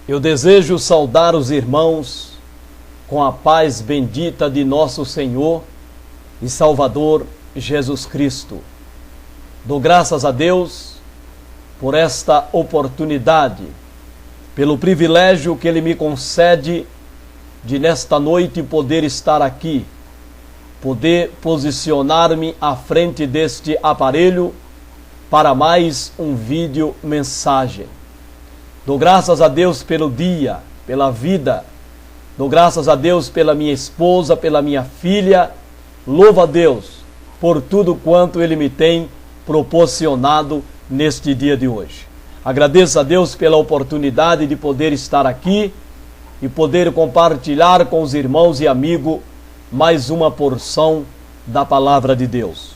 Eu desejo saudar os irmãos com a paz bendita de nosso Senhor e Salvador Jesus Cristo. Dou graças a Deus por esta oportunidade, pelo privilégio que Ele me concede de nesta noite poder estar aqui, poder posicionar-me à frente deste aparelho para mais um vídeo mensagem. Dou graças a Deus pelo dia, pela vida. Dou graças a Deus pela minha esposa, pela minha filha. Louvo a Deus por tudo quanto Ele me tem proporcionado neste dia de hoje. Agradeço a Deus pela oportunidade de poder estar aqui e poder compartilhar com os irmãos e amigos mais uma porção da Palavra de Deus.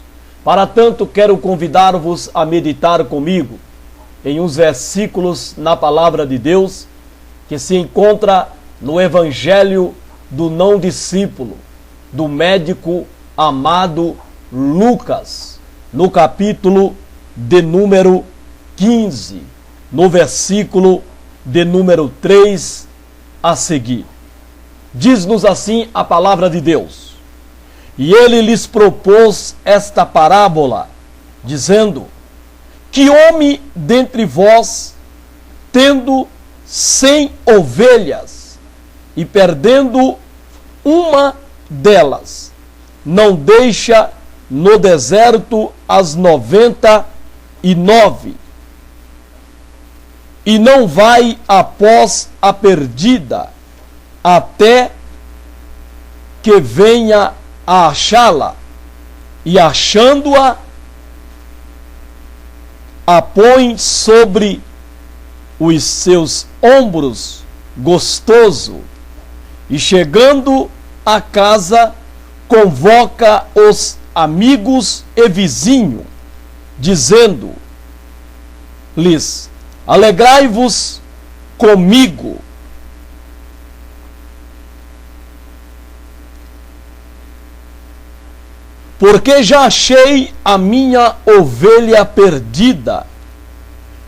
Para tanto, quero convidar-vos a meditar comigo em uns versículos na Palavra de Deus que se encontra no Evangelho do não discípulo, do médico amado Lucas, no capítulo de número 15, no versículo de número 3 a seguir. Diz-nos assim a Palavra de Deus: E ele lhes propôs esta parábola, dizendo: Que homem dentre vós, tendo 100 ovelhas, e perdendo uma delas, não deixa no deserto as 99, e não vai após a perdida, até que venha a achá-la, e achando-a, a põe sobre os seus ombros gostoso, e chegando a casa, convoca os amigos e vizinhos, dizendo-lhes: Alegrai-vos comigo, porque já achei a minha ovelha perdida.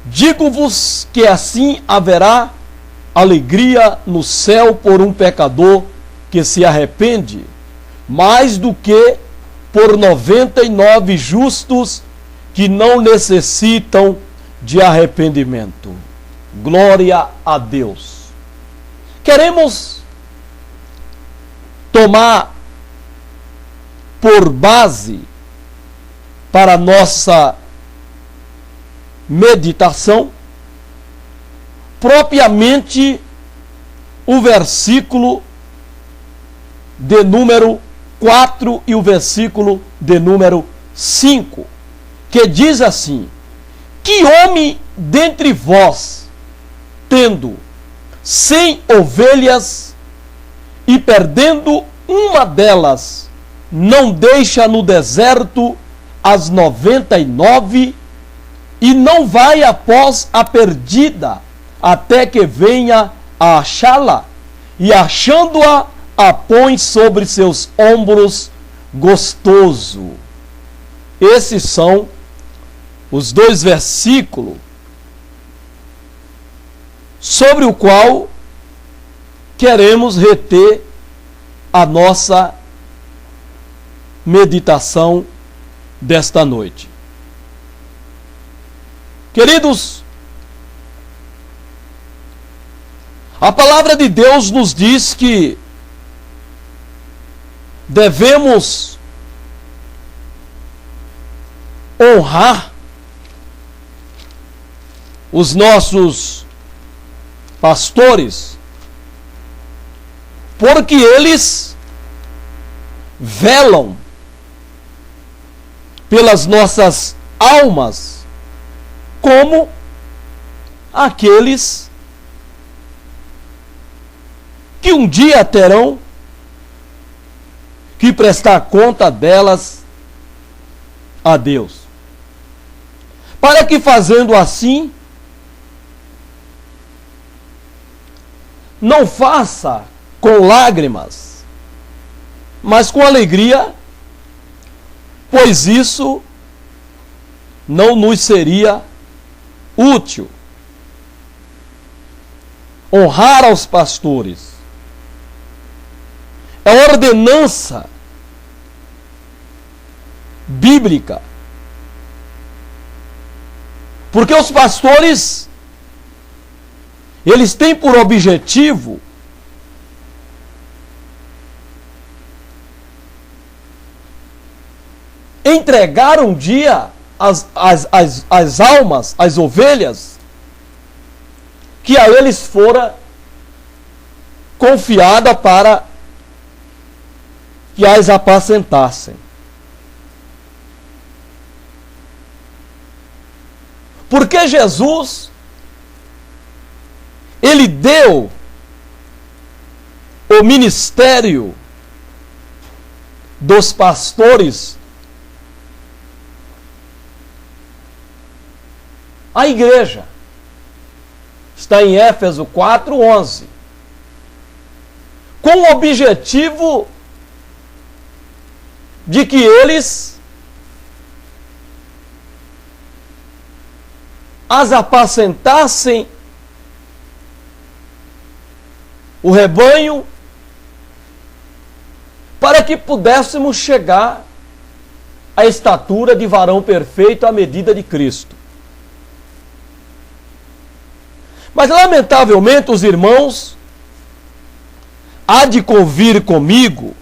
Digo-vos que assim haverá alegria no céu por um pecador que se arrepende, mais do que por 99 justos que não necessitam de arrependimento. Glória a Deus. Queremos tomar por base para nossa meditação propriamente o versículo de número 4 e o versículo de número 5, que diz assim: Que homem dentre vós, tendo 100 ovelhas e perdendo uma delas, não deixa no deserto as 99 e não vai após a perdida, até que venha a achá-la, e achando-a, a põe sobre seus ombros gostoso. Esses são os dois versículos sobre o qual queremos reter a nossa meditação desta noite. Queridos, a palavra de Deus nos diz que devemos honrar os nossos pastores, porque eles velam pelas nossas almas, como aqueles que um dia terão que prestar conta delas a Deus. Para que, fazendo assim, não faça com lágrimas, mas com alegria, pois isso não nos seria útil. honrar aos pastores. É ordenança bíblica. Porque os pastores, eles têm por objetivo entregar um dia as almas, as ovelhas, que a eles fora confiada para que as apacentassem. Porque Jesus, ele deu o ministério dos pastores à igreja. Está em Éfeso 4:11. Com o objetivo de que eles as apacentassem o rebanho, para que pudéssemos chegar à estatura de varão perfeito à medida de Cristo. Mas, lamentavelmente, os irmãos há de convir comigo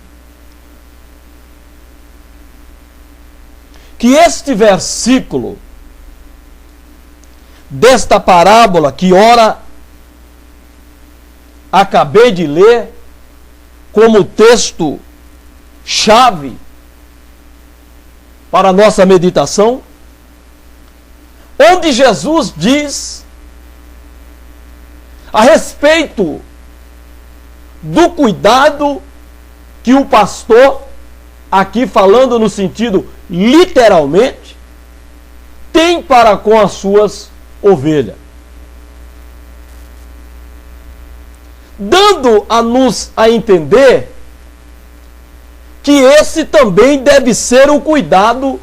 que este versículo desta parábola que ora acabei de ler como texto chave para a nossa meditação, onde Jesus diz a respeito do cuidado que o pastor, aqui falando no sentido literalmente, tem para com as suas ovelhas. Dando a nos a entender que esse também deve ser o cuidado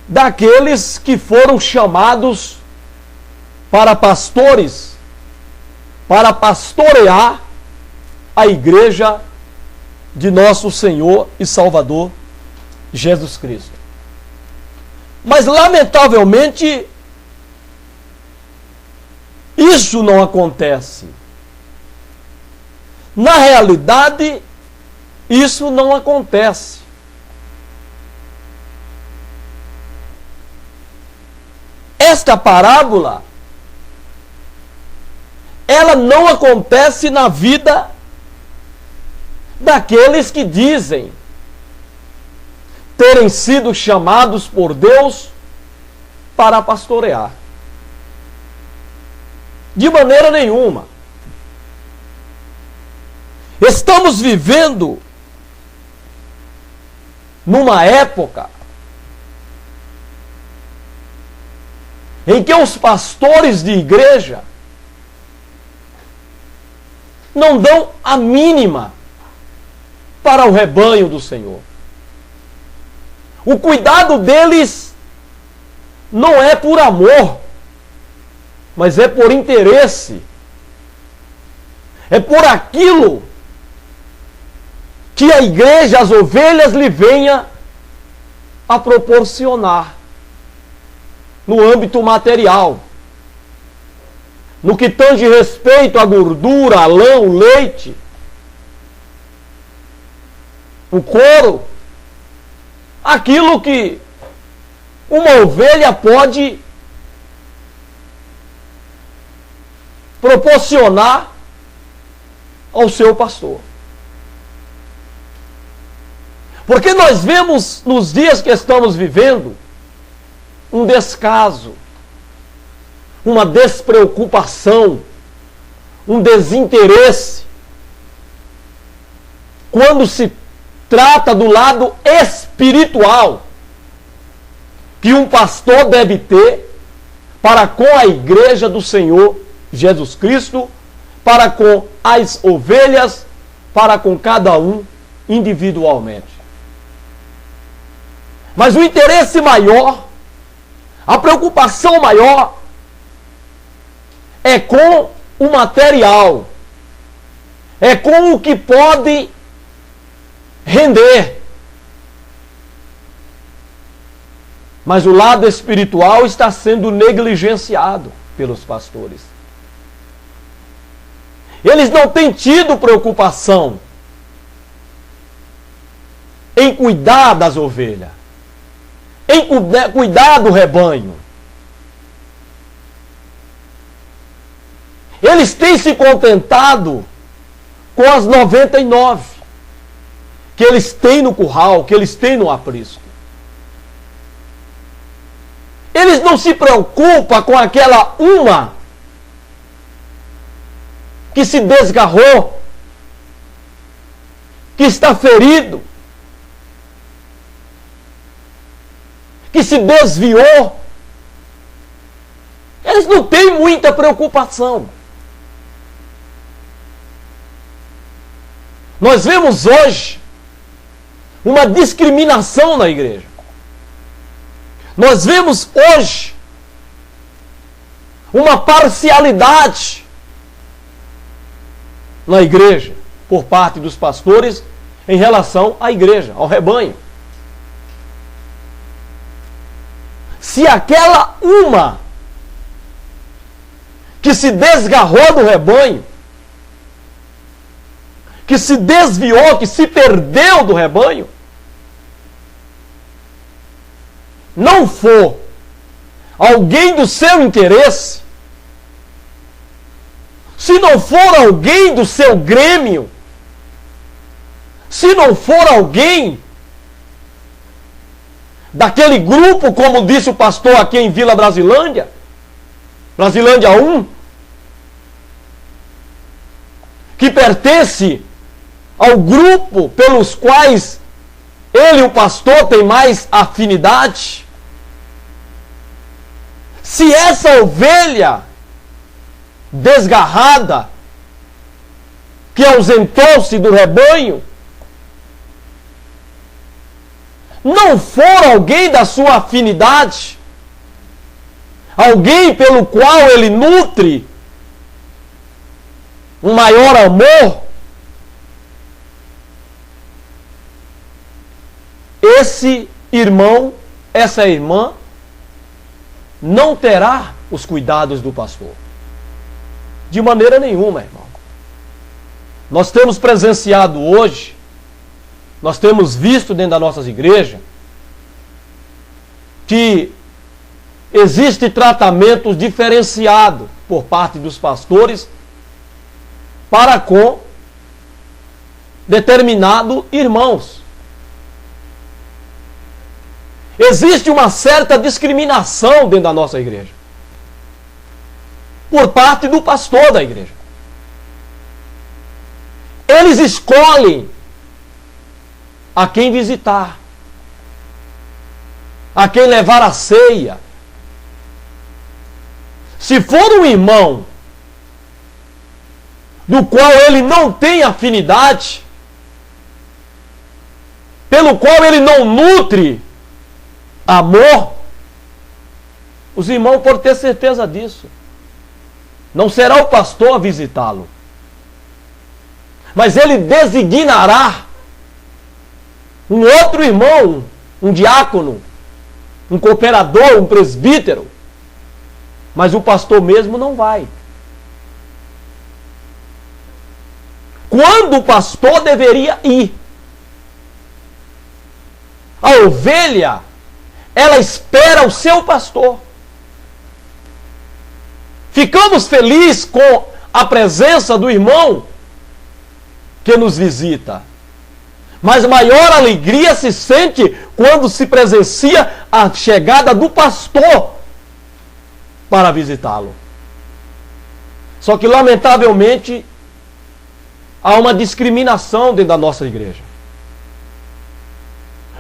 daqueles que foram chamados para pastores, para pastorear a igreja de nosso Senhor e Salvador Jesus Cristo. Mas, lamentavelmente, isso não acontece. Na realidade, isso não acontece. Esta parábola, ela não acontece na vida daqueles que dizem terem sido chamados por Deus para pastorear. De maneira nenhuma. Estamos vivendo numa época em que os pastores de igreja não dão a mínima para o rebanho do Senhor. O cuidado deles não é por amor, mas é por interesse. É por aquilo que a igreja, as ovelhas, lhe venha a proporcionar no âmbito material. No que tange respeito à gordura, a lã, o leite, o couro, aquilo que uma ovelha pode proporcionar ao seu pastor. Porque nós vemos nos dias que estamos vivendo um descaso, uma despreocupação, um desinteresse quando se trata do lado espiritual que um pastor deve ter para com a igreja do Senhor Jesus Cristo, para com as ovelhas, para com cada um individualmente. Mas o interesse maior, a preocupação maior, é com o material, é com o que pode render. Mas o lado espiritual está sendo negligenciado pelos pastores. Eles não têm tido preocupação em cuidar das ovelhas, em cuidar do rebanho. Eles têm se contentado com as 99 que eles têm no curral, que eles têm no aprisco. Eles não se preocupam com aquela uma que se desgarrou, que está ferido, que se desviou. Eles não têm muita preocupação. Nós vemos hoje uma discriminação na igreja. Nós vemos hoje uma parcialidade na igreja por parte dos pastores em relação à igreja, ao rebanho. Se aquela uma que se desgarrou do rebanho, que se desviou, que se perdeu do rebanho, não for alguém do seu interesse, se não for alguém do seu grêmio, se não for alguém daquele grupo, como disse o pastor aqui em Vila Brasilândia, Brasilândia 1, que pertence ao grupo pelos quais ele, o pastor, tem mais afinidade. Se essa ovelha desgarrada, que ausentou-se do rebanho, não for alguém da sua afinidade, alguém pelo qual ele nutre um maior amor, esse irmão, essa irmã, não terá os cuidados do pastor. De maneira nenhuma, irmão. Nós temos presenciado hoje, nós temos visto dentro das nossas igrejas, que existe tratamento diferenciado por parte dos pastores para com determinados irmãos. Existe uma certa discriminação dentro da nossa igreja por parte do pastor da igreja. Eles escolhem a quem visitar, a quem levar a ceia. Se for um irmão do qual ele não tem afinidade, pelo qual ele não nutre amor, os irmãos podem ter certeza disso. Não será o pastor a visitá-lo, mas ele designará um outro irmão, um diácono, um cooperador, um presbítero, mas o pastor mesmo não vai. Quando o pastor deveria ir? A ovelha, ela espera o seu pastor. Ficamos felizes com a presença do irmão que nos visita. Mas maior alegria se sente quando se presencia a chegada do pastor para visitá-lo. Só que, lamentavelmente, há uma discriminação dentro da nossa igreja.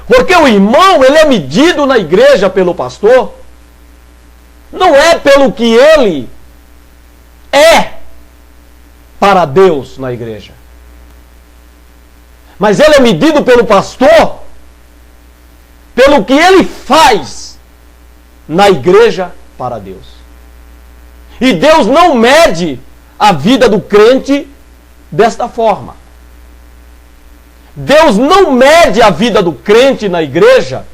Porque o irmão, ele é medido na igreja pelo pastor, não é pelo que ele é para Deus na igreja, mas ele é medido pelo pastor pelo que ele faz na igreja para Deus. E Deus não mede a vida do crente desta forma. Deus não mede a vida do crente na igreja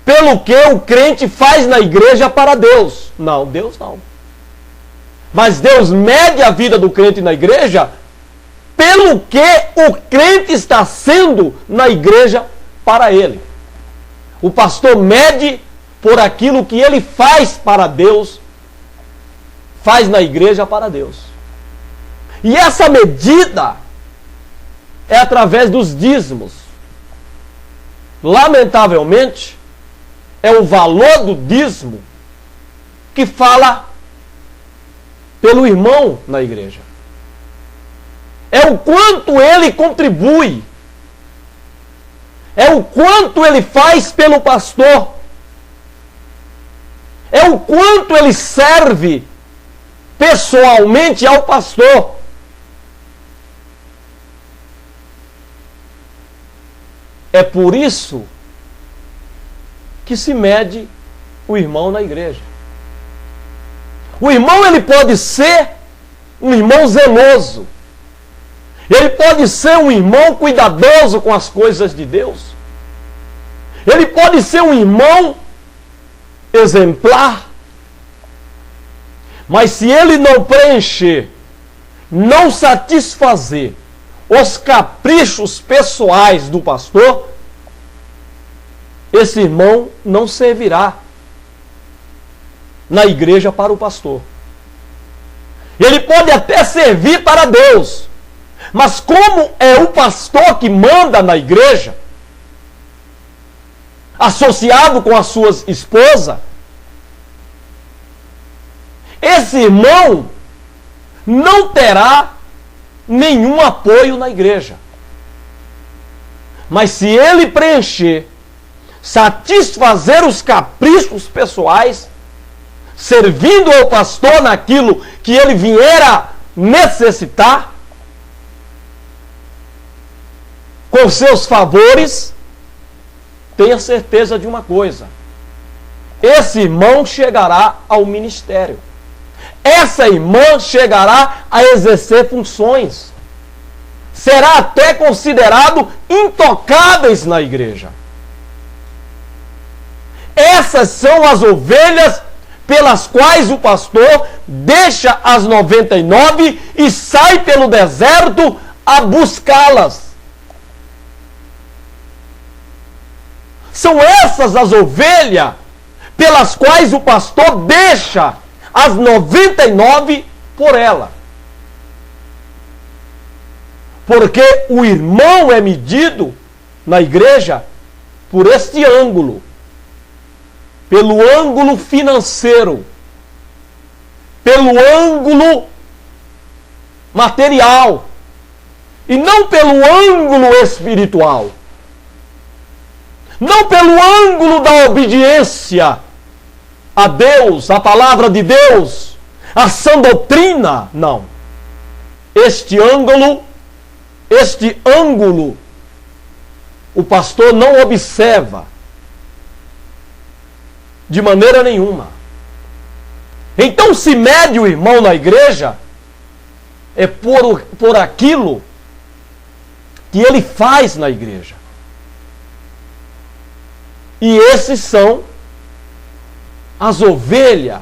pelo que o crente faz na igreja para Deus. Não, Deus não. Mas Deus mede a vida do crente na igreja pelo que o crente está sendo na igreja para Ele. O pastor mede por aquilo que ele faz para Deus, faz na igreja para Deus. E essa medida é através dos dízimos. Lamentavelmente, é o valor do dízimo que fala pelo irmão na igreja. É o quanto ele contribui. É o quanto ele faz pelo pastor. É o quanto ele serve pessoalmente ao pastor. É por isso que se mede o irmão na igreja. O irmão, ele pode ser um irmão zeloso. Ele pode ser um irmão cuidadoso com as coisas de Deus. Ele pode ser um irmão exemplar. Mas se ele não preencher, não satisfazer os caprichos pessoais do pastor, esse irmão não servirá na igreja para o pastor. Ele pode até servir para Deus, mas como é o pastor que manda na igreja, associado com a sua esposa, esse irmão não terá nenhum apoio na igreja. Mas se ele preencher, satisfazer os caprichos pessoais, servindo ao pastor naquilo que ele vier a necessitar, com seus favores, tenha certeza de uma coisa: esse irmão chegará ao ministério. Essa irmã chegará a exercer funções. Será até considerado intocáveis na igreja. Essas são as ovelhas pelas quais o pastor deixa as 99 e sai pelo deserto a buscá-las. São essas as ovelhas pelas quais o pastor deixa as 99 por ela. Porque o irmão é medido na igreja por este ângulo. Pelo ângulo financeiro. Pelo ângulo material. E não pelo ângulo espiritual. Não pelo ângulo da obediência a Deus, a palavra de Deus, a sã doutrina. Não. Este ângulo, o pastor não observa de maneira nenhuma. Então, se mede o irmão na igreja, é por aquilo que ele faz na igreja. E esses são as ovelhas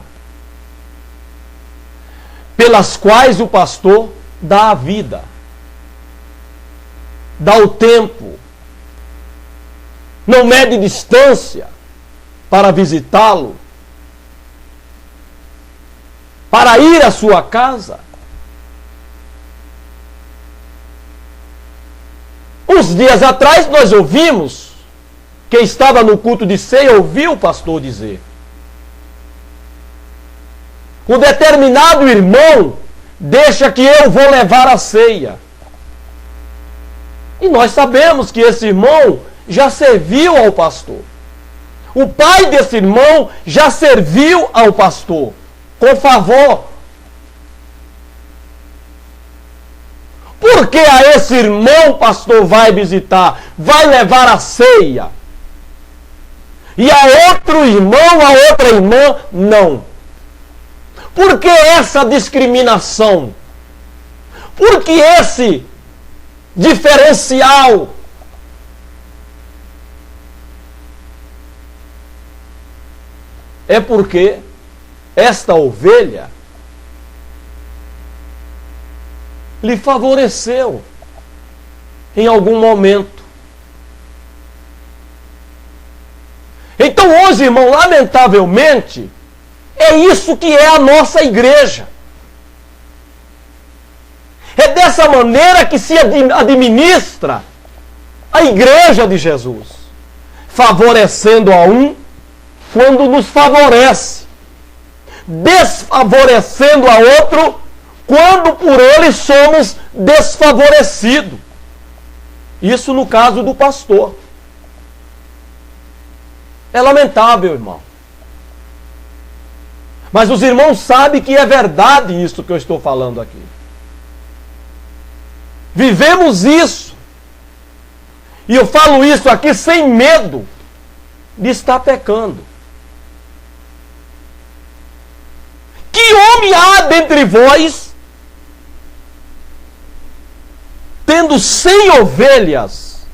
pelas quais o pastor dá a vida, dá o tempo, não mede distância para visitá-lo, para ir à sua casa. Uns dias atrás nós ouvimos, quem estava no culto de ceia ouviu o pastor dizer: um determinado irmão deixa que eu vou levar a ceia. E nós sabemos que esse irmão já serviu ao pastor. O pai desse irmão já serviu ao pastor com favor. Por que a esse irmão o pastor vai visitar, vai levar a ceia? E a outro irmão, a outra irmã, não. Por que essa discriminação? Por que esse diferencial? É porque esta ovelha lhe favoreceu em algum momento. Então hoje, irmão, lamentavelmente, é isso que é a nossa igreja. É dessa maneira que se administra a igreja de Jesus, favorecendo a um quando nos favorece, desfavorecendo a outro quando por ele somos desfavorecidos. Isso no caso do pastor. É lamentável, irmão. Mas os irmãos sabem que é verdade isso que eu estou falando aqui. Vivemos isso. E eu falo isso aqui sem medo de estar pecando. Que homem há dentre vós, tendo 100 ovelhas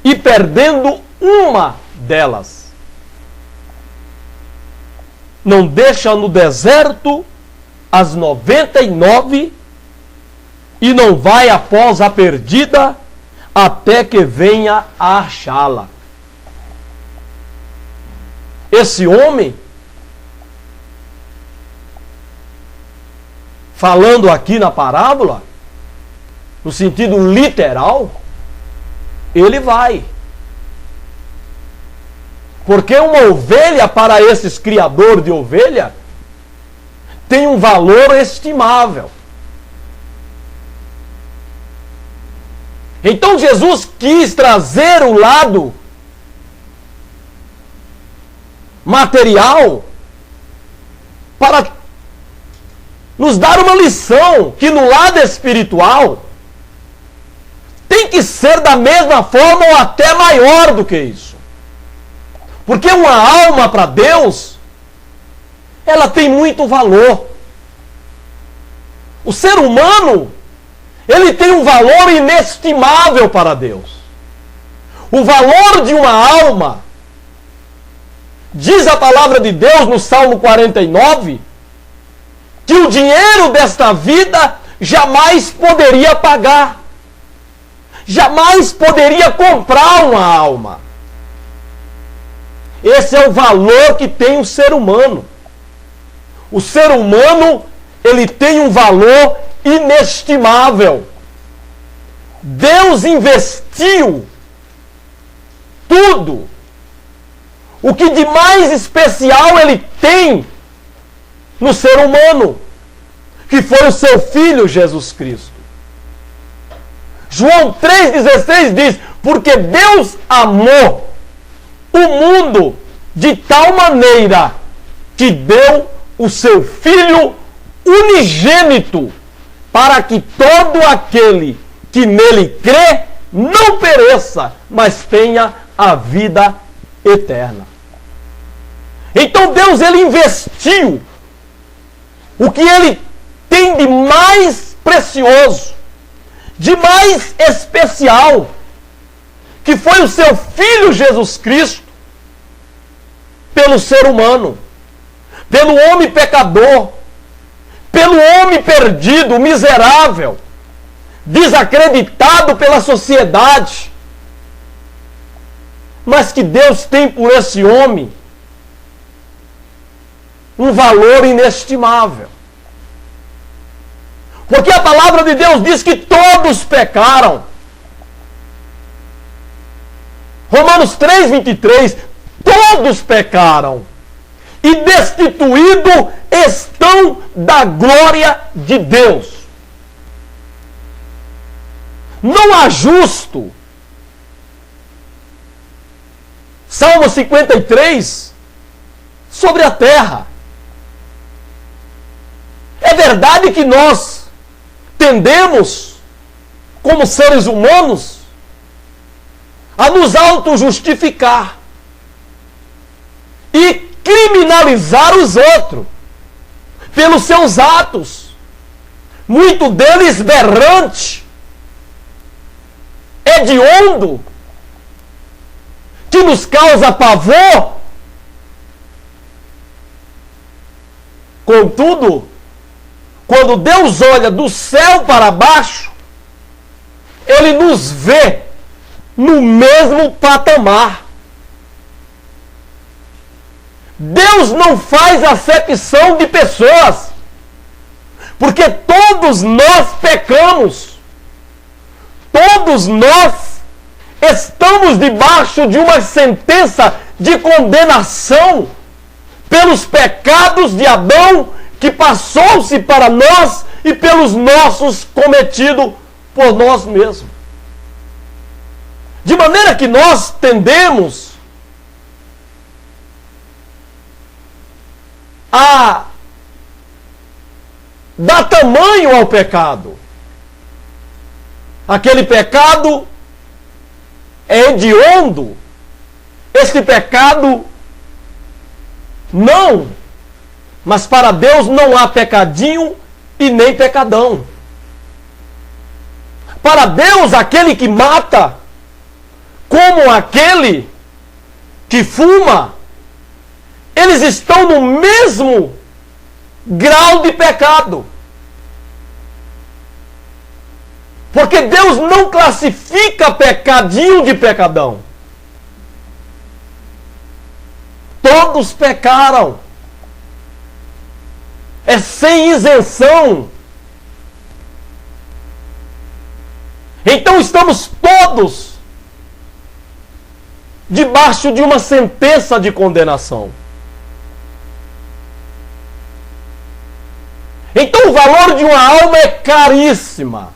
e perdendo uma delas, não deixa no deserto as 99 e não vai após a perdida até que venha a achá-la? Esse homem, falando aqui na parábola, no sentido literal, ele vai. Porque uma ovelha, para esses criadores de ovelha, tem um valor estimável. Então Jesus quis trazer o lado material para nos dar uma lição que no lado espiritual tem que ser da mesma forma ou até maior do que isso. Porque uma alma para Deus, ela tem muito valor. O ser humano, ele tem um valor inestimável para Deus. O valor de uma alma, diz a palavra de Deus no Salmo 49, que o dinheiro desta vida jamais poderia pagar. Jamais poderia comprar uma alma. Esse é o valor que tem o ser humano. O ser humano, ele tem um valor inestimável. Deus investiu tudo. O que de mais especial ele tem no ser humano, que foi o seu Filho Jesus Cristo. João 3,16 diz: porque Deus amou o mundo de tal maneira que deu o seu Filho unigênito, para que todo aquele que nele crê não pereça, mas tenha a vida eterna. Então Deus, ele investiu o que ele tem de mais precioso, de mais especial, que foi o seu Filho Jesus Cristo, pelo ser humano, pelo homem pecador, pelo homem perdido, miserável, desacreditado pela sociedade, mas que Deus tem por esse homem um valor inestimável. Porque a palavra de Deus diz que todos pecaram. Romanos 3,23, todos pecaram e destituídos estão da glória de Deus. Não há justo. Salmo 53, sobre a terra. É verdade que nós tendemos, como seres humanos, a nos auto-justificar e criminalizar os outros. pelos seus atos, muito deles berrante, hediondo, que nos causa pavor. Contudo, quando Deus olha do céu para baixo, Ele nos vê no mesmo patamar. Deus não faz acepção de pessoas, porque todos nós pecamos, todos nós estamos debaixo de uma sentença de condenação pelos pecados de Adão, que passou-se para nós, e pelos nossos cometidos por nós mesmos. De maneira que nós tendemos a dar tamanho ao pecado. Aquele pecado é hediondo. Esse pecado não. Mas para Deus não há pecadinho e nem pecadão. Para Deus, aquele que mata, como aquele que fuma, eles estão no mesmo grau de pecado. Porque Deus não classifica pecadinho de pecadão. Todos pecaram. É sem isenção. Então estamos todos debaixo de uma sentença de condenação. Então o valor de uma alma é caríssima.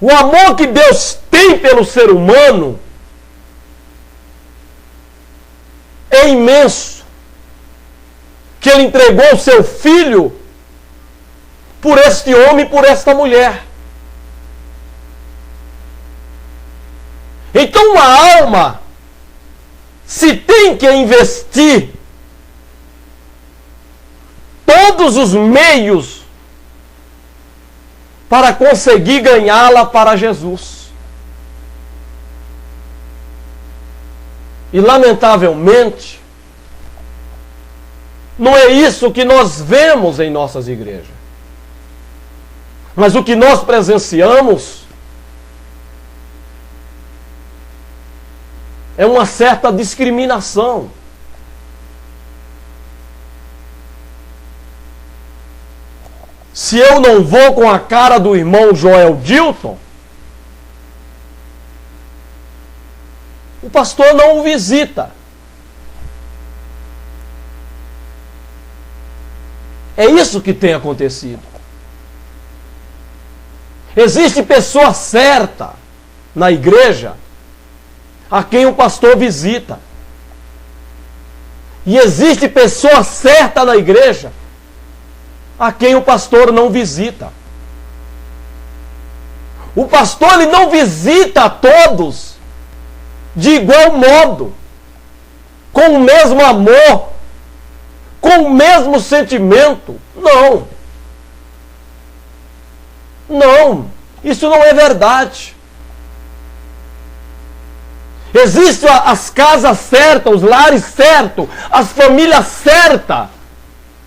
O amor que Deus tem pelo ser humano é imenso. Que Ele entregou o seu filho por este homem e por esta mulher. Então uma alma se tem que investir todos os meios para conseguir ganhá-la para Jesus. E lamentavelmente, não é isso que nós vemos em nossas igrejas. Mas o que nós presenciamos é uma certa discriminação. Se eu não vou com a cara do irmão Joel Dilton, o pastor não o visita. É isso que tem acontecido. Existe pessoa certa na igreja a quem o pastor visita. E existe pessoa certa na igreja a quem o pastor não visita. O pastor ele não visita a todos de igual modo, com o mesmo amor, com o mesmo sentimento. Não. Não. Isso não é verdade. Existem as casas certas, os lares certos, as famílias certas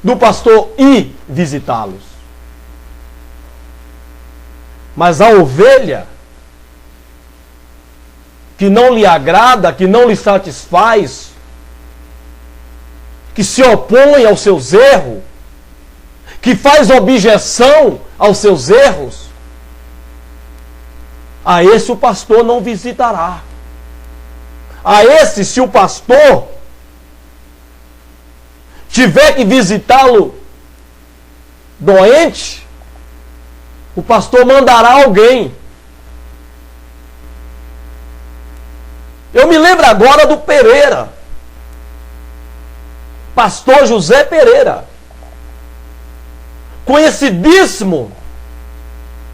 do pastor ir visitá-los. Mas a ovelha que não lhe agrada, que não lhe satisfaz, que se opõe aos seus erros, que faz objeção aos seus erros, a esse o pastor não visitará. A esse, se o pastor tiver que visitá-lo doente, o pastor mandará alguém. Eu me lembro agora do Pereira, pastor José Pereira, conhecidíssimo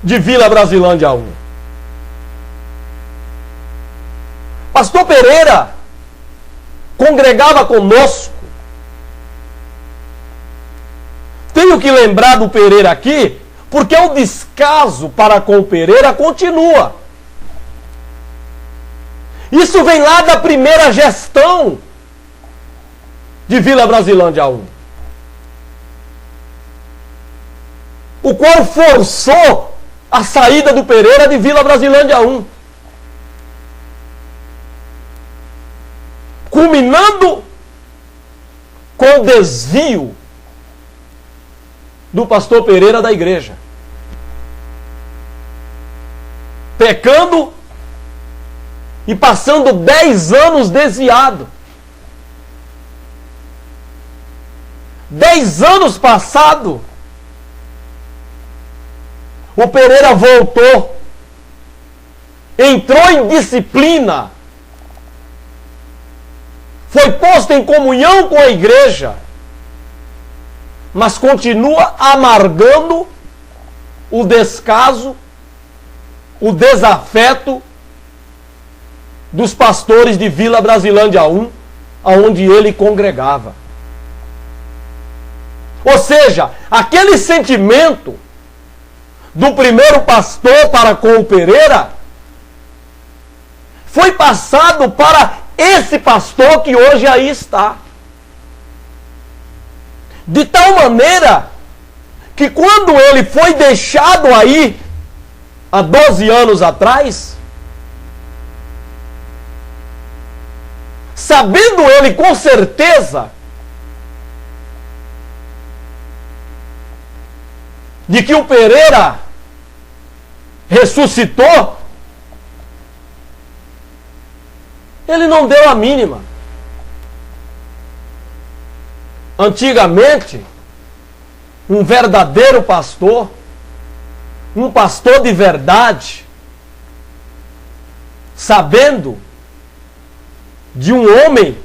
de Vila Brasilândia 1. Pastor Pereira congregava conosco. Tem tenho que lembrar do Pereira aqui, porque o descaso para com o Pereira continua. Isso vem lá da primeira gestão de Vila Brasilândia 1. O qual forçou a saída do Pereira de Vila Brasilândia 1. Culminando com o desvio do pastor Pereira da igreja. Pecando e passando 10 anos desviado. 10 anos passado, o Pereira voltou, entrou em disciplina, foi posto em comunhão com a igreja, mas continua amargando o descaso, o desafeto dos pastores de Vila Brasilândia 1, aonde ele congregava. Ou seja, aquele sentimento do primeiro pastor para com o Pereira foi passado para esse pastor que hoje aí está. De tal maneira que quando ele foi deixado aí, há 12 anos atrás, sabendo ele com certeza de que o Pereira ressuscitou, ele não deu a mínima. Antigamente, um verdadeiro pastor, um pastor de verdade, sabendo de um homem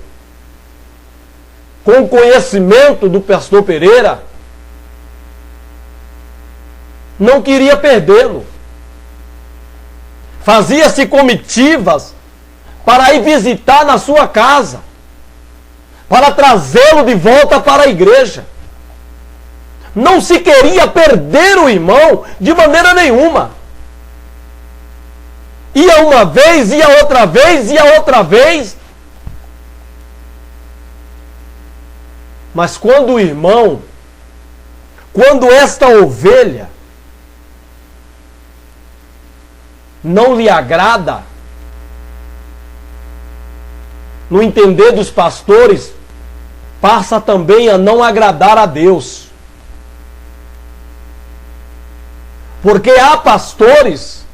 com conhecimento do pastor Pereira, não queria perdê-lo. Fazia-se comitivas para ir visitar na sua casa, para trazê-lo de volta para a igreja. Não se queria perder o irmão de maneira nenhuma. Ia uma vez, ia outra vez, ia outra vez. Mas quando o irmão, quando esta ovelha não lhe agrada, no entender dos pastores, passa também a não agradar a Deus. Porque há pastores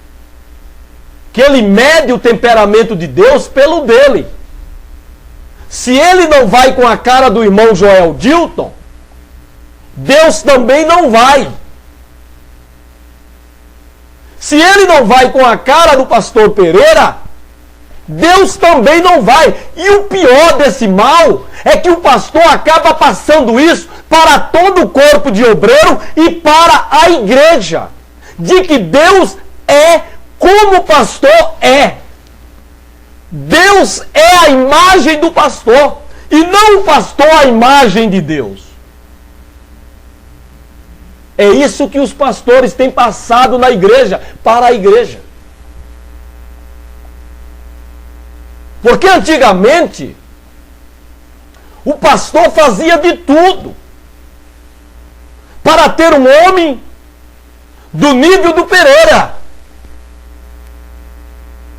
que ele mede o temperamento de Deus pelo dele. Se ele não vai com a cara do irmão Joel Dilton, Deus também não vai. Se ele não vai com a cara do pastor Pereira, Deus também não vai. E o pior desse mal é que o pastor acaba passando isso para todo o corpo de obreiro e para a igreja. De que Deus é como o pastor é. Deus é a imagem do pastor e não o pastor a imagem de Deus. É isso que os pastores têm passado na igreja, para a igreja. Porque antigamente, o pastor fazia de tudo para ter um homem do nível do Pereira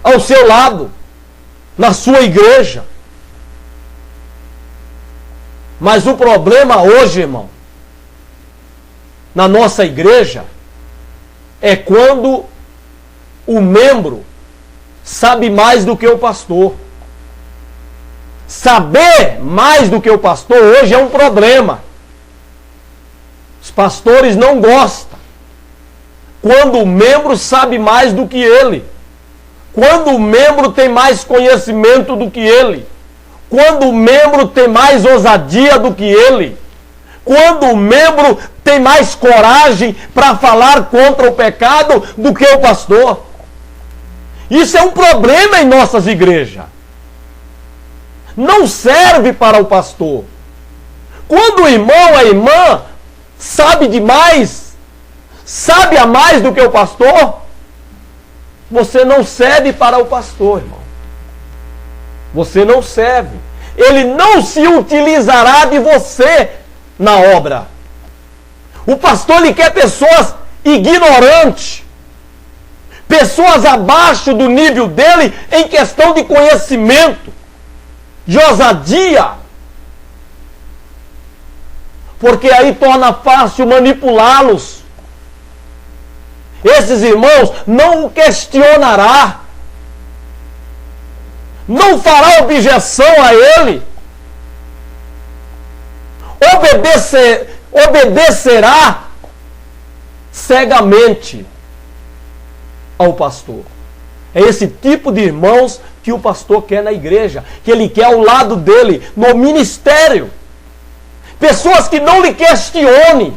ao seu lado, na sua igreja. Mas o problema hoje, irmão, na nossa igreja, é quando o membro sabe mais do que o pastor. Saber mais do que o pastor hoje é um problema. Os pastores não gostam quando o membro sabe mais do que ele. Quando o membro tem mais conhecimento do que ele. Quando o membro tem mais ousadia do que ele. Quando o membro tem mais coragem para falar contra o pecado do que o pastor. Isso é um problema em nossas igrejas. Não serve para o pastor. Quando o irmão, a irmã, sabe demais, sabe a mais do que o pastor, você não serve para o pastor, irmão. Você não serve. Ele não se utilizará de você na obra. O pastor, ele quer pessoas ignorantes, pessoas abaixo do nível dele em questão de conhecimento, de ousadia, porque aí torna fácil manipulá-los. Esses irmãos não o questionará, não fará objeção a ele, obedecerá cegamente ao pastor. É esse tipo de irmãos que o pastor quer na igreja, que ele quer ao lado dele, no ministério. Pessoas que não lhe questionem.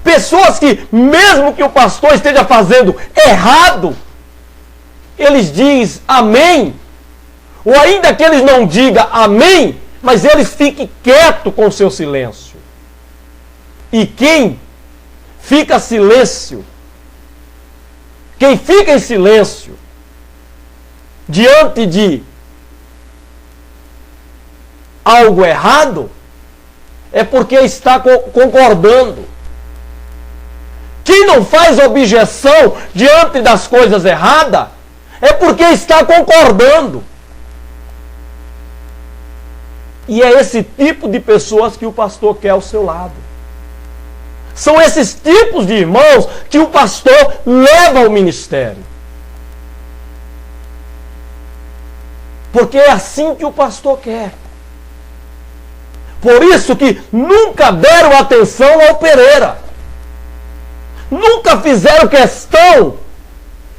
Pessoas que, mesmo que o pastor esteja fazendo errado, eles dizem amém. Ou ainda que eles não digam amém, mas eles fiquem quietos com seu silêncio. E quem fica em silêncio, quem fica em silêncio diante de algo errado, é porque está concordando. Quem não faz objeção diante das coisas erradas, é porque está concordando. E é esse tipo de pessoas que o pastor quer ao seu lado. São esses tipos de irmãos que o pastor leva ao ministério. Porque é assim que o pastor quer. Por isso que nunca deram atenção ao Pereira. Nunca fizeram questão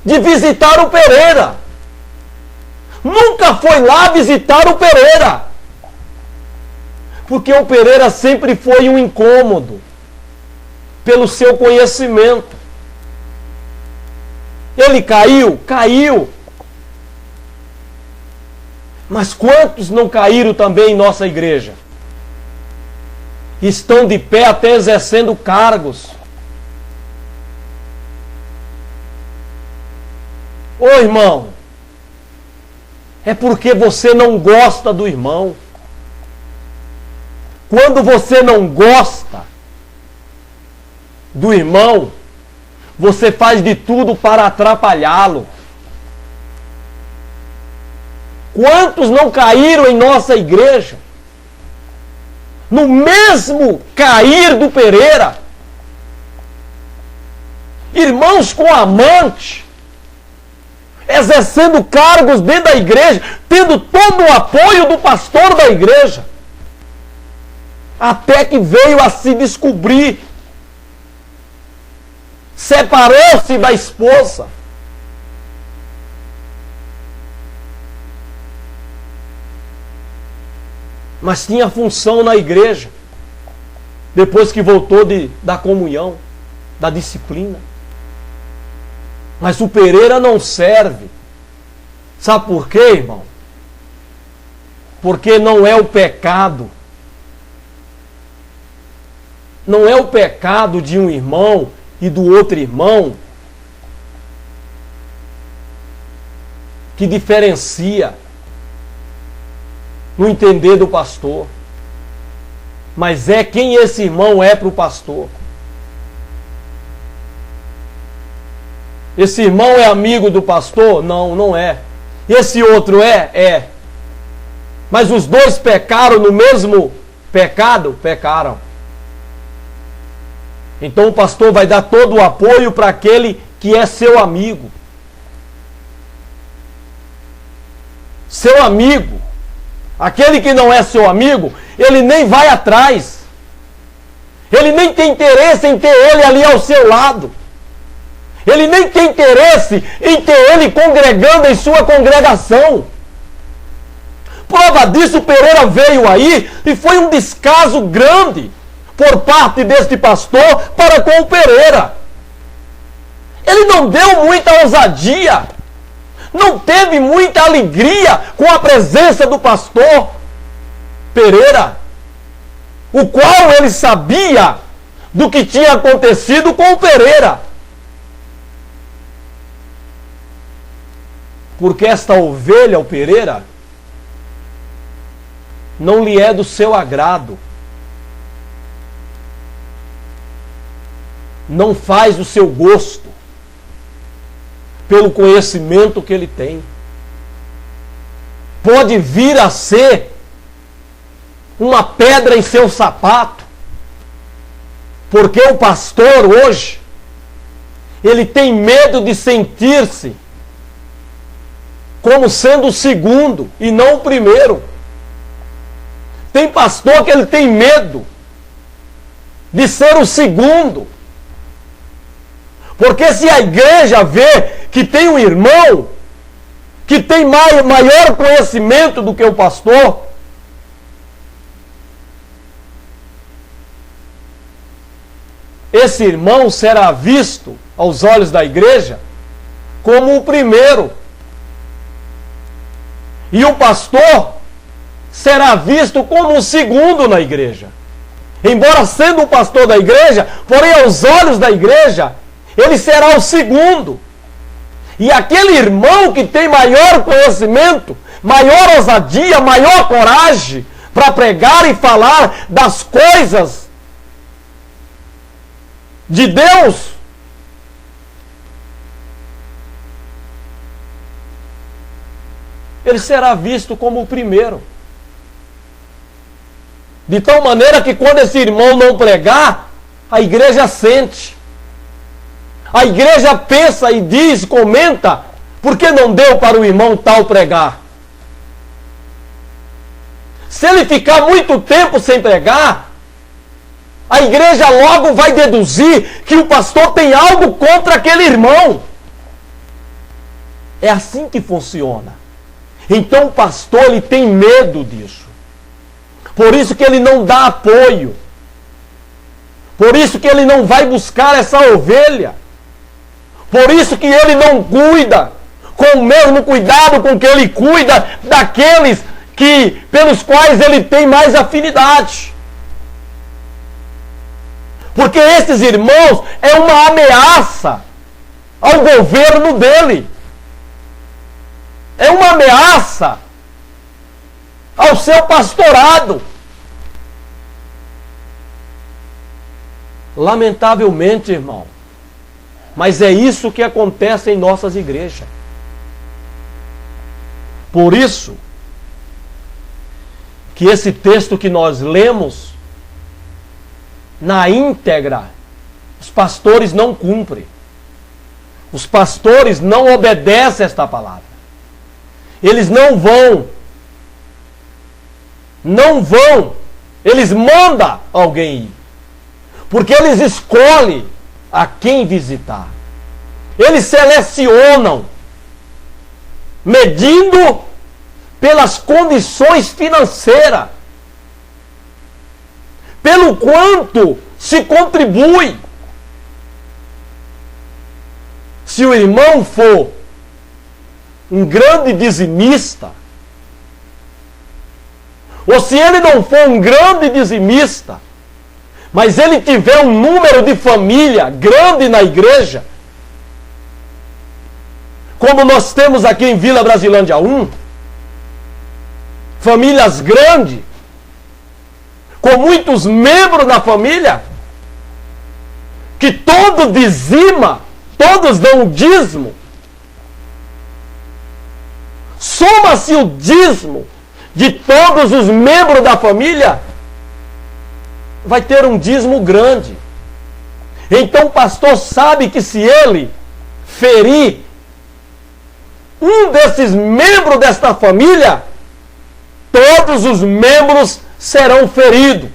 de visitar o Pereira. Nunca foi lá visitar o Pereira. Porque o Pereira sempre foi um incômodo pelo seu conhecimento. Ele caiu? Caiu. Mas quantos não caíram também em nossa igreja? Estão de pé até exercendo cargos. Ô irmão, é porque você não gosta do irmão. Quando você não gosta do irmão, você faz de tudo para atrapalhá-lo. Quantos não caíram em nossa igreja? No mesmo cair do Pereira, irmãos com amante, exercendo cargos dentro da igreja, tendo todo o apoio do pastor da igreja, até que veio a se descobrir, separou-se da esposa. Mas tinha função na igreja, depois que voltou da comunhão, da disciplina. Mas o Pereira não serve. Sabe por quê, irmão? Porque não é o pecado. Não é o pecado de um irmão e do outro irmão que diferencia no entender do pastor. Mas é quem esse irmão é para o pastor. Esse irmão é amigo do pastor? Não, não é. Esse outro é? É. Mas os dois pecaram no mesmo pecado? Pecaram. Então o pastor vai dar todo o apoio para aquele que é seu amigo. Seu amigo. Aquele que não é seu amigo, ele nem vai atrás. Ele nem tem interesse em ter ele ali ao seu lado. Ele nem tem interesse em ter ele congregando em sua congregação. Prova disso, o Pereira veio aí e foi um descaso grande por parte deste pastor para com o Pereira. Ele não deu muita ousadia, não teve muita alegria com a presença do pastor Pereira. o qual ele sabia do que tinha acontecido com o Pereira. Porque esta ovelha, o Pereira, não lhe é do seu agrado. Não faz o seu gosto, pelo conhecimento que ele tem. Pode vir a ser uma pedra em seu sapato, porque o pastor hoje, ele tem medo de sentir-se como sendo o segundo e não o primeiro. Tem pastor que ele tem medo de ser o segundo, porque se a igreja vê que tem um irmão que tem maior conhecimento do que o pastor, esse irmão será visto aos olhos da igreja como o primeiro, e o pastor será visto como o segundo na igreja. Embora sendo o pastor da igreja, porém aos olhos da igreja, ele será o segundo. E aquele irmão que tem maior conhecimento, maior ousadia, maior coragem para pregar e falar das coisas de Deus, ele será visto como o primeiro. De tal maneira que quando esse irmão não pregar, a igreja sente. A igreja pensa e diz, comenta, por que não deu para o irmão tal pregar? Se ele ficar muito tempo sem pregar, a igreja logo vai deduzir que o pastor tem algo contra aquele irmão. É assim que funciona. Então o pastor, ele tem medo disso. Por isso que ele não dá apoio. Por isso que ele não vai buscar essa ovelha. Por isso que ele não cuida com o mesmo cuidado com que ele cuida daqueles pelos quais ele tem mais afinidade. Porque esses irmãos é uma ameaça ao governo dele. É uma ameaça ao seu pastorado. Lamentavelmente, irmão, mas é isso que acontece em nossas igrejas. Por isso que esse texto que nós lemos, na íntegra, os pastores não cumprem. Os pastores não obedecem esta palavra. Eles não vão, eles mandam alguém ir. Porque eles escolhem a quem visitar. Eles selecionam, medindo pelas condições financeiras, pelo quanto se contribui. Se o irmão for um grande dizimista, ou se ele não for um grande dizimista, mas ele tiver um número de família grande na igreja, como nós temos aqui em Vila Brasilândia 1, famílias grandes, com muitos membros na família, que todo dizima, todos dão o dízimo, soma-se o dízimo de todos os membros da família, vai ter um dízimo grande. Então o pastor sabe que se ele ferir um desses membros desta família, todos os membros serão feridos,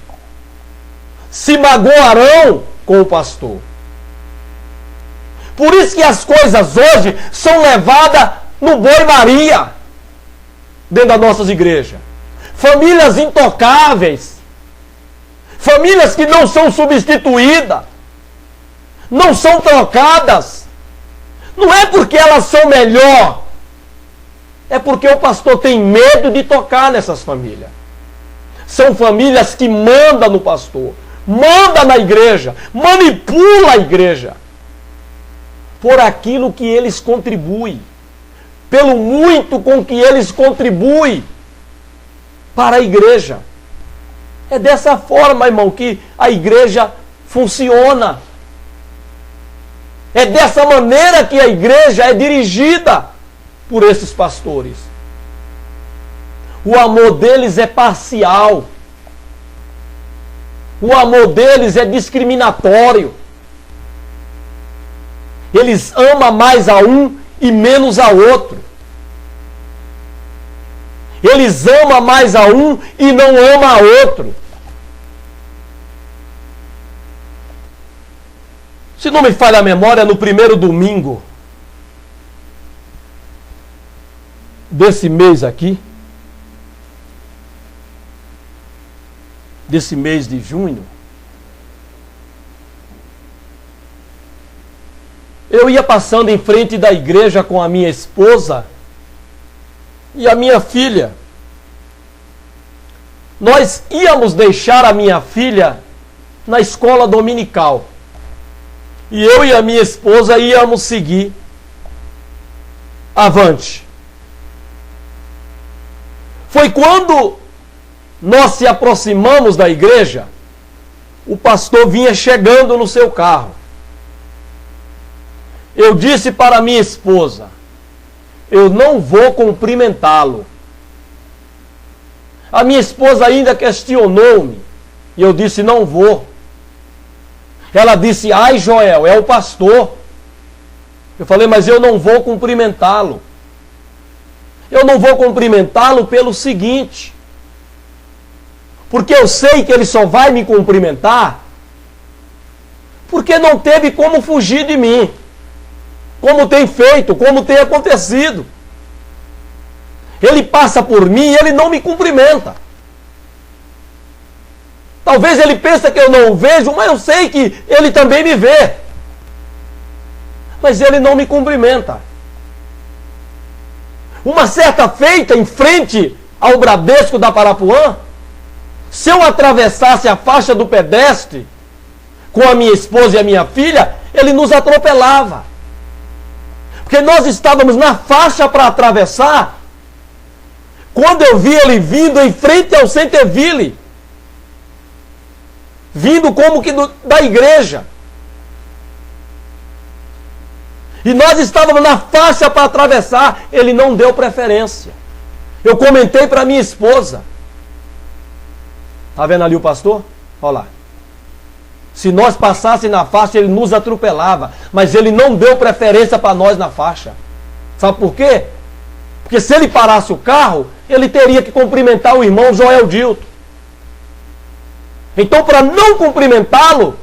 se magoarão com o pastor. Por isso que as coisas hoje são levadas no boi-maria dentro das nossas igrejas. Famílias intocáveis, famílias que não são substituídas, não são trocadas. Não é porque elas são melhor, é porque o pastor tem medo de tocar nessas famílias. São famílias que mandam no pastor, mandam na igreja, manipulam a igreja por aquilo que eles contribuem, pelo muito com que eles contribuem para a igreja. É dessa forma, irmão, que a igreja funciona. É dessa maneira que a igreja é dirigida por esses pastores. O amor deles é parcial. O amor deles é discriminatório. Eles amam mais a um e menos a outro. Eles amam mais a um e não amam a outro. Se não me falha a memória, no primeiro domingo desse mês aqui, desse mês de junho, eu ia passando em frente da igreja com a minha esposa e a minha filha. Nós íamos deixar a minha filha na escola dominical. E eu e a minha esposa íamos seguir avante. Foi quando nós se aproximamos da igreja, o pastor vinha chegando no seu carro. Eu disse para minha esposa: eu não vou cumprimentá-lo. A minha esposa ainda questionou-me, e eu disse: não vou. Ela disse: ai, Joel, é o pastor. Eu falei: mas eu não vou cumprimentá-lo. Eu não vou cumprimentá-lo pelo seguinte, porque eu sei que ele só vai me cumprimentar porque não teve como fugir de mim, como tem feito, como tem acontecido. Ele passa por mim e ele não me cumprimenta. Talvez ele pense que eu não o vejo, mas eu sei que ele também me vê. Mas ele não me cumprimenta. Uma certa feita, em frente ao Bradesco da Parapuã, se eu atravessasse a faixa do pedestre com a minha esposa e a minha filha, ele nos atropelava. Porque nós estávamos na faixa para atravessar, quando eu vi ele vindo em frente ao Centerville, vindo como que da igreja. E nós estávamos na faixa para atravessar, ele não deu preferência. Eu comentei para minha esposa. Está vendo ali o pastor? Olha lá. Se nós passássemos na faixa, ele nos atropelava. Mas ele não deu preferência para nós na faixa. Sabe por quê? Porque se ele parasse o carro, ele teria que cumprimentar o irmão Joel Dilton. Então, para não cumprimentá-lo,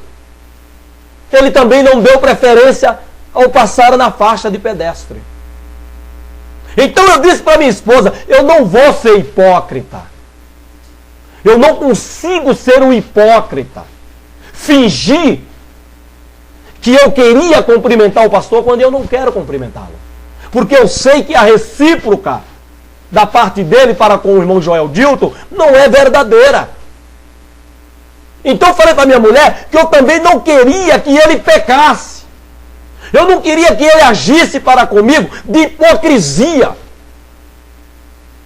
ele também não deu preferência ao passar na faixa de pedestre. Então eu disse para minha esposa: eu não vou ser hipócrita. Eu não consigo ser um hipócrita. Fingir que eu queria cumprimentar o pastor quando eu não quero cumprimentá-lo. Porque eu sei que a recíproca da parte dele para com o irmão Joel Dilton não é verdadeira. Então eu falei para minha mulher que eu também não queria que ele pecasse. Eu não queria que ele agisse para comigo de hipocrisia,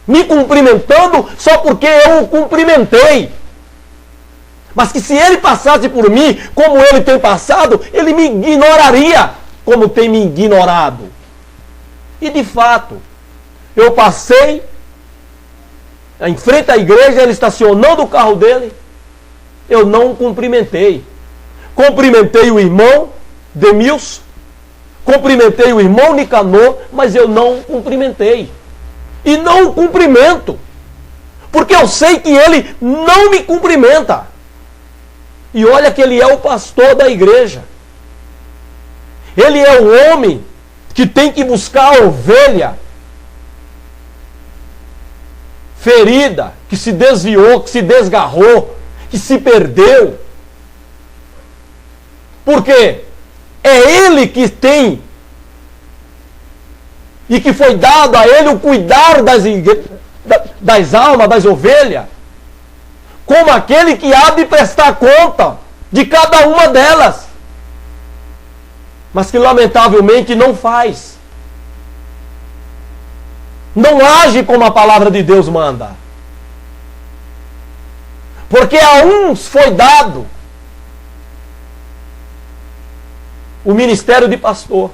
me cumprimentando só porque eu o cumprimentei. Mas que se ele passasse por mim como ele tem passado, ele me ignoraria como tem me ignorado. E de fato, eu passei em frente à igreja, ele estacionando o carro dele, eu não o cumprimentei. Cumprimentei o irmão Demilson, cumprimentei o irmão Nicanor, mas eu não o cumprimentei. E não o cumprimento, porque eu sei que ele não me cumprimenta. E olha que ele é o pastor da igreja. Ele é o homem que tem que buscar a ovelha ferida, que se desviou, que se desgarrou, que se perdeu. Por quê? É ele que tem e que foi dado a ele o cuidar das almas, das ovelhas. como aquele que há de prestar conta de cada uma delas, mas que lamentavelmente não faz. Não age como a palavra de Deus manda. Porque a uns foi dado o ministério de pastor,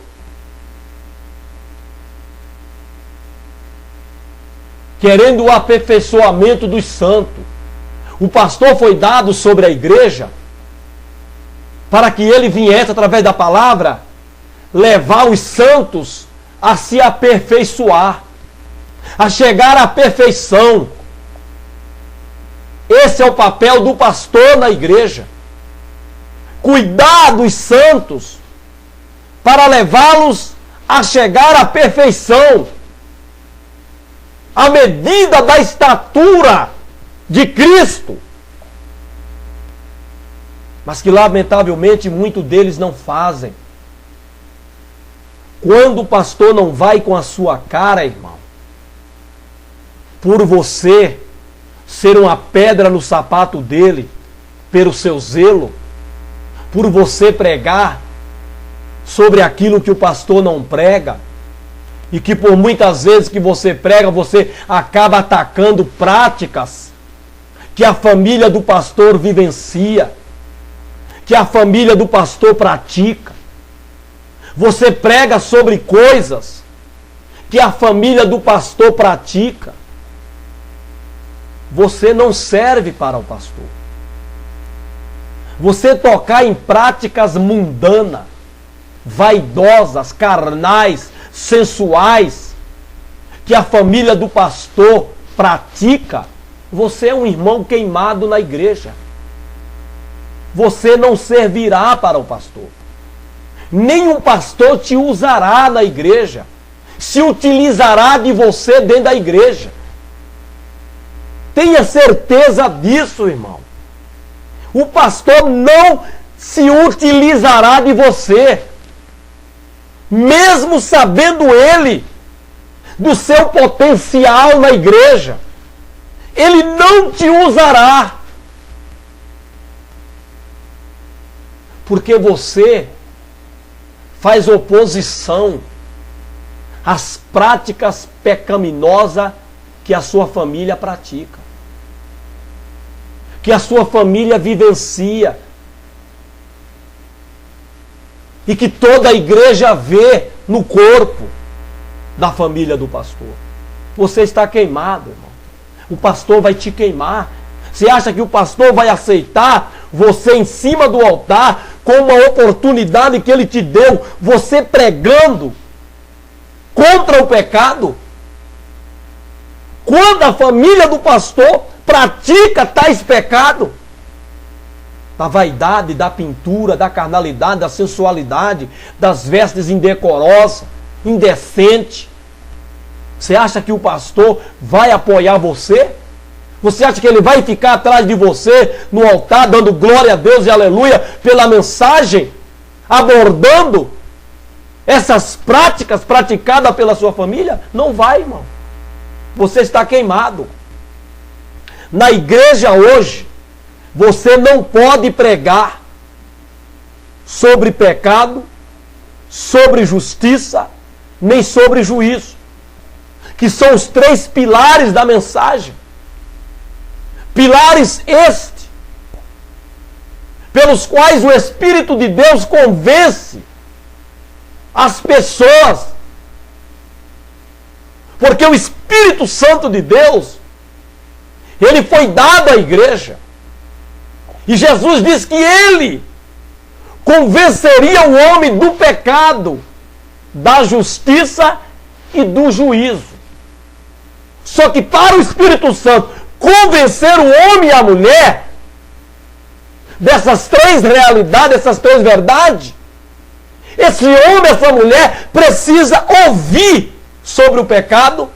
querendo o aperfeiçoamento dos santos. O pastor foi dado sobre a igreja para que ele viesse, através da palavra, levar os santos a se aperfeiçoar, a chegar à perfeição. Esse é o papel do pastor na igreja. Cuidar dos santos para levá-los a chegar à perfeição, à medida da estatura de Cristo. Mas que lamentavelmente muitos deles não fazem. Quando o pastor não vai com a sua cara, irmão, por você ser uma pedra no sapato dele, pelo seu zelo, por você pregar sobre aquilo que o pastor não prega, e que por muitas vezes que você prega, você acaba atacando práticas que a família do pastor vivencia, que a família do pastor pratica. Você prega sobre coisas que a família do pastor pratica. Você não serve para o pastor. Você tocar em práticas mundanas, vaidosas, carnais, sensuais, que a família do pastor pratica, você é um irmão queimado na igreja. Você não servirá para o pastor. Nenhum pastor te usará na igreja, se utilizará de você dentro da igreja. Tenha certeza disso, irmão. O pastor não se utilizará de você, mesmo sabendo ele do seu potencial na igreja. Ele não te usará, porque você faz oposição às práticas pecaminosas que a sua família pratica, que a sua família vivencia, e que toda a igreja vê no corpo da família do pastor. Você está queimado, irmão. O pastor vai te queimar. Você acha que o pastor vai aceitar você em cima do altar, com uma oportunidade que ele te deu, você pregando contra o pecado? Quando a família do pastor pratica tais pecados, da vaidade, da pintura, da carnalidade, da sensualidade, das vestes indecorosas, indecentes, você acha que o pastor vai apoiar você? Você acha que ele vai ficar atrás de você no altar, dando glória a Deus e aleluia pela mensagem, abordando essas práticas praticadas pela sua família? Não vai, irmão. Você está queimado. Na igreja hoje, você não pode pregar sobre pecado, sobre justiça, nem sobre juízo, que são os 3 pilares da mensagem. Pilares este, pelos quais o Espírito de Deus convence as pessoas. Porque o Espírito Santo de Deus, ele foi dado à igreja. E Jesus disse que ele convenceria o homem do pecado, da justiça e do juízo. Só que para o Espírito Santo convencer o homem e a mulher dessas 3 realidades, dessas 3 verdades, esse homem, essa mulher precisa ouvir sobre o pecado,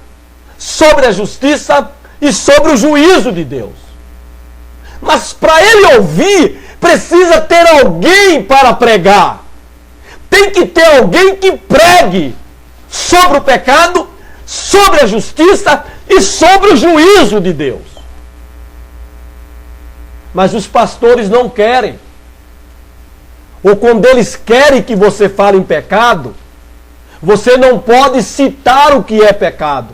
sobre a justiça e sobre o juízo de Deus. Mas para ele ouvir, precisa ter alguém para pregar. Tem que ter alguém que pregue sobre o pecado, sobre a justiça e sobre o juízo de Deus. Mas os pastores não querem. Ou quando eles querem que você fale em pecado, você não pode citar o que é pecado.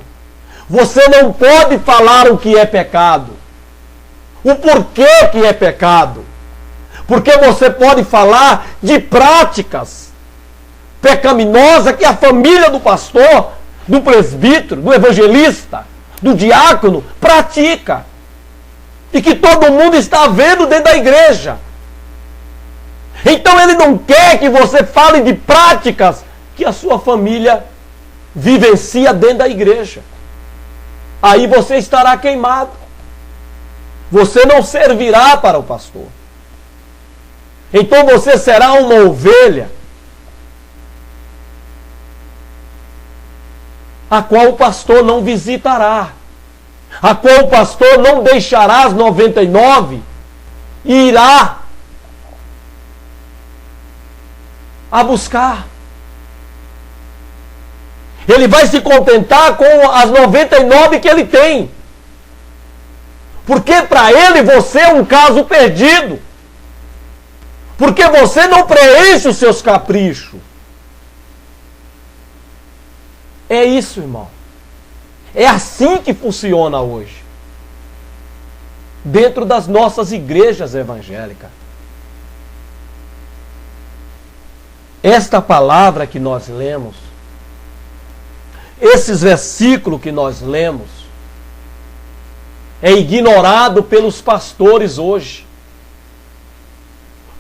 Você não pode falar o que é pecado. O porquê que é pecado. Porque você pode falar de práticas pecaminosas que a família do pastor, do presbítero, do evangelista, do diácono pratica. E que todo mundo está vendo dentro da igreja. Então ele não quer que você fale de práticas que a sua família vivencia dentro da igreja. Aí você estará queimado. Você não servirá para o pastor. Então você será uma ovelha a qual o pastor não visitará, a qual o pastor não deixará as 99 e irá a buscar. Ele vai se contentar com as 99 que ele tem. Porque para ele você é um caso perdido. Porque você não preenche os seus caprichos. É isso, irmão. É assim que funciona hoje. Dentro das nossas igrejas evangélicas. Esta palavra que nós lemos, esses versículos que nós lemos, é ignorado pelos pastores hoje.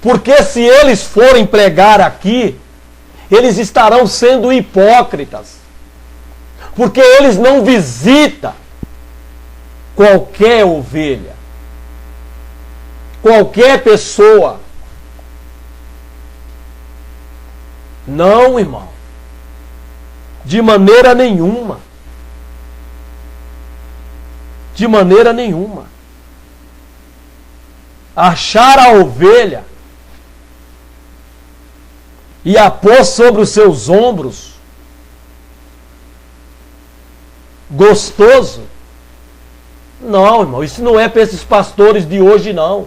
Porque se eles forem pregar aqui, eles estarão sendo hipócritas. Porque eles não visitam qualquer ovelha, qualquer pessoa. Não, irmão. De maneira nenhuma. De maneira nenhuma. Achar a ovelha e a pôr sobre os seus ombros, gostoso. Não, irmão, isso não é para esses pastores de hoje, não.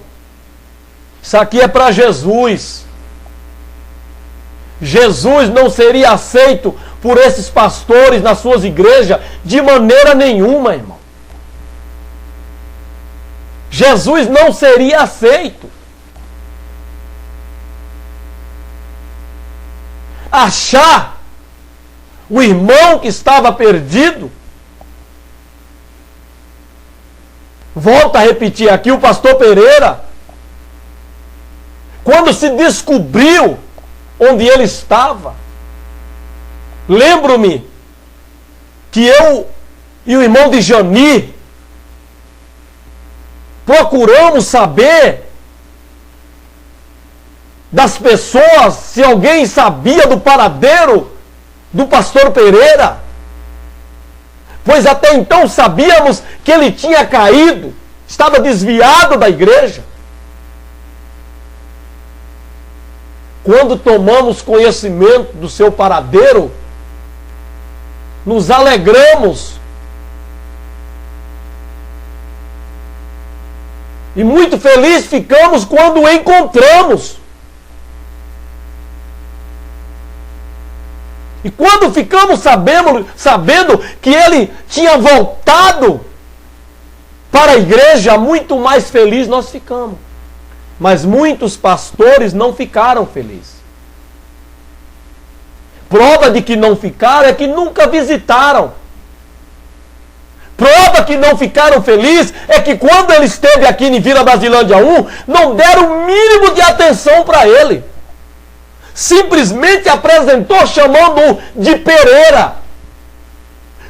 Isso aqui é para Jesus. Jesus não seria aceito por esses pastores nas suas igrejas de maneira nenhuma, irmão. Jesus não seria aceito. Achar o irmão que estava perdido. Volto a repetir aqui, o pastor Pereira, quando se descobriu onde ele estava, lembro-me que eu e o irmão de Jani procuramos saber das pessoas se alguém sabia do paradeiro do pastor Pereira, pois até então sabíamos que ele tinha caído, estava desviado da igreja. Quando tomamos conhecimento do seu paradeiro, nos alegramos e muito felizes ficamos quando o encontramos. E quando ficamos sabendo que ele tinha voltado para a igreja, muito mais feliz nós ficamos. Mas muitos pastores não ficaram felizes. Prova de que não ficaram é que nunca visitaram. Prova que não ficaram felizes é que quando ele esteve aqui em Vila Brasilândia 1, não deram o mínimo de atenção para ele. Simplesmente apresentou chamando-o de Pereira.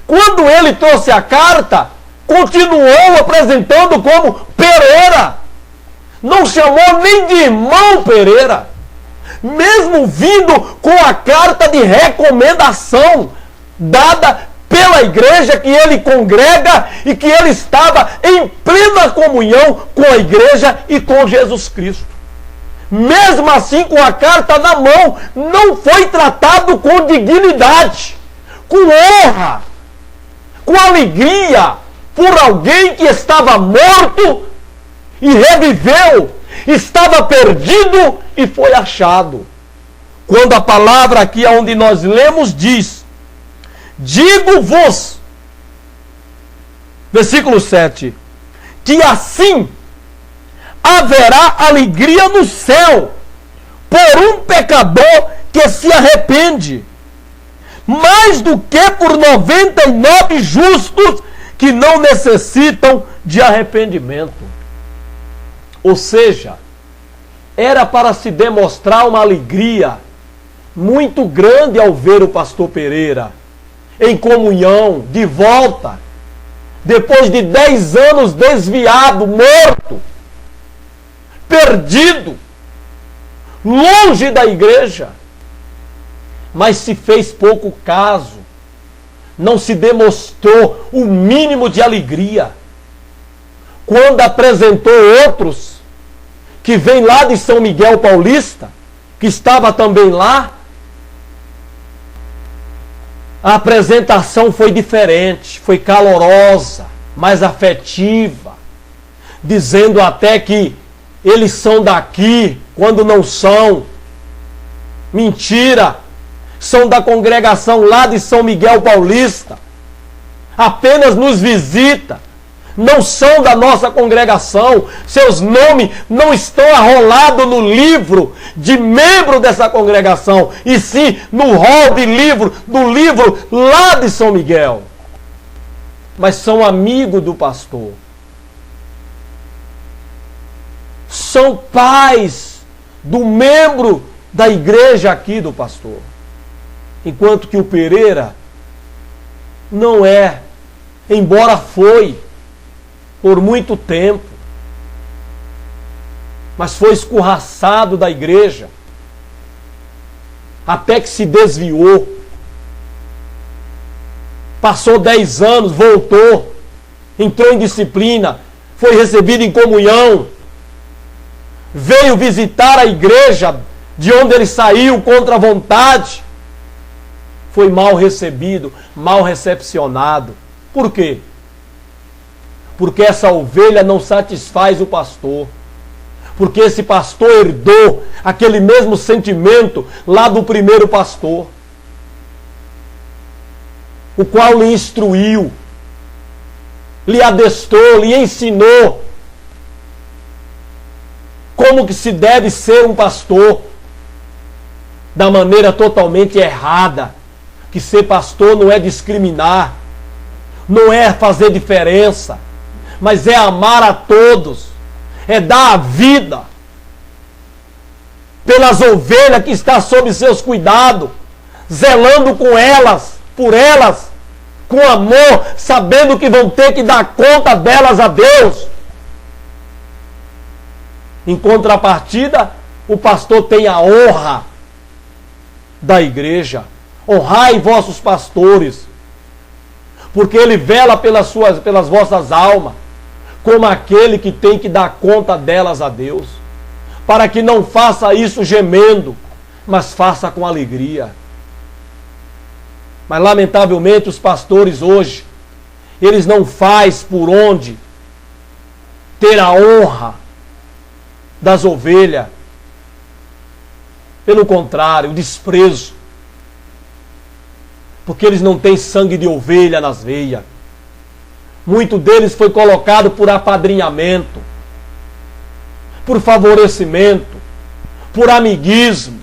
Quando ele trouxe a carta, continuou apresentando como Pereira. Não chamou nem de irmão Pereira. Mesmo vindo com a carta de recomendação dada pela igreja que ele congrega e que ele estava em plena comunhão com a igreja e com Jesus Cristo. Mesmo assim, com a carta na mão, não foi tratado com dignidade, com honra, com alegria por alguém que estava morto e reviveu, estava perdido e foi achado. Quando a palavra aqui onde nós lemos diz: digo-vos, versículo 7, que assim haverá alegria no céu por um pecador que se arrepende, mais do que por 99 justos que não necessitam de arrependimento. Ou seja, era para se demonstrar uma alegria muito grande ao ver o pastor Pereira em comunhão, de volta, depois de 10 anos desviado, morto, perdido, longe da igreja. Mas se fez pouco caso, não se demonstrou o mínimo de alegria. Quando apresentou outros, que vem lá de São Miguel Paulista, que estava também lá, a apresentação foi diferente, foi calorosa, mais afetiva, dizendo até que eles são daqui, quando não são. Mentira! São da congregação lá de São Miguel Paulista, apenas nos visita, não são da nossa congregação, seus nomes não estão arrolados no livro de membro dessa congregação, e sim no rol de livro, do livro lá de São Miguel. Mas são amigos do pastor, são pais do membro da igreja aqui do pastor. Enquanto que o Pereira não é, embora foi por muito tempo, mas foi escorraçado da igreja, até que se desviou, passou 10 anos, voltou, entrou em disciplina, foi recebido em comunhão, veio visitar a igreja de onde ele saiu contra a vontade, foi mal recebido, mal recepcionado. Por quê? Porque essa ovelha não satisfaz o pastor. Porque esse pastor herdou aquele mesmo sentimento lá do primeiro pastor, o qual lhe instruiu, lhe adestrou, lhe ensinou como que se deve ser um pastor, da maneira totalmente errada. Que ser pastor não é discriminar, não é fazer diferença, mas é amar a todos, é dar a vida pelas ovelhas que está sob seus cuidados, zelando com elas, por elas, com amor, sabendo que vão ter que dar conta delas a Deus. Em contrapartida, o pastor tem a honra da igreja. Honrai vossos pastores, porque ele vela pelas vossas almas, como aquele que tem que dar conta delas a Deus, para que não faça isso gemendo, mas faça com alegria. Mas lamentavelmente os pastores hoje, eles não fazem por onde ter a honra das ovelhas, pelo contrário, o desprezo. Porque eles não têm sangue de ovelha nas veias. Muito deles foi colocado por apadrinhamento, por favorecimento, por amiguismo.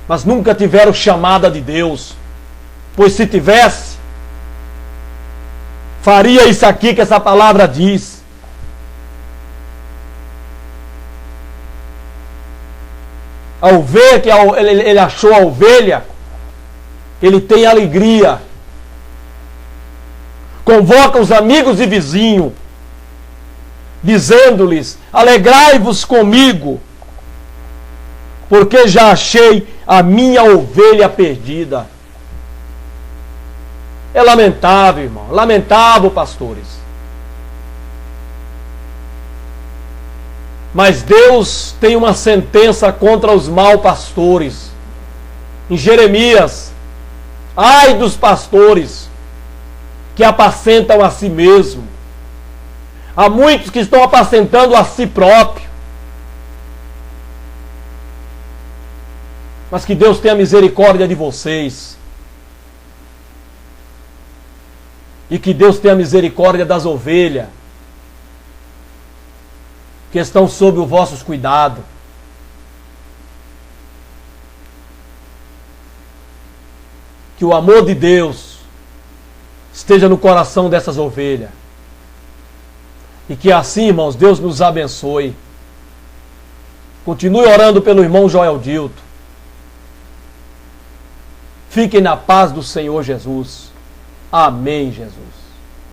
Mas nunca tiveram chamada de Deus. Pois se tivesse, faria isso aqui que essa palavra diz. Ao ver que ele achou a ovelha, ele tem alegria. Convoca os amigos e vizinhos, dizendo-lhes: alegrai-vos comigo, porque já achei a minha ovelha perdida. É lamentável, irmão, lamentável, pastores. Mas Deus tem uma sentença contra os maus pastores. Em Jeremias: ai dos pastores que apacentam a si mesmo. Há muitos que estão apacentando a si próprio. Mas que Deus tenha misericórdia de vocês. E que Deus tenha misericórdia das ovelhas que estão sob os vossos cuidados. Que o amor de Deus esteja no coração dessas ovelhas. E que assim, irmãos, Deus nos abençoe. Continue orando pelo irmão Joel Dilto. Fiquem na paz do Senhor Jesus. Amém, Jesus.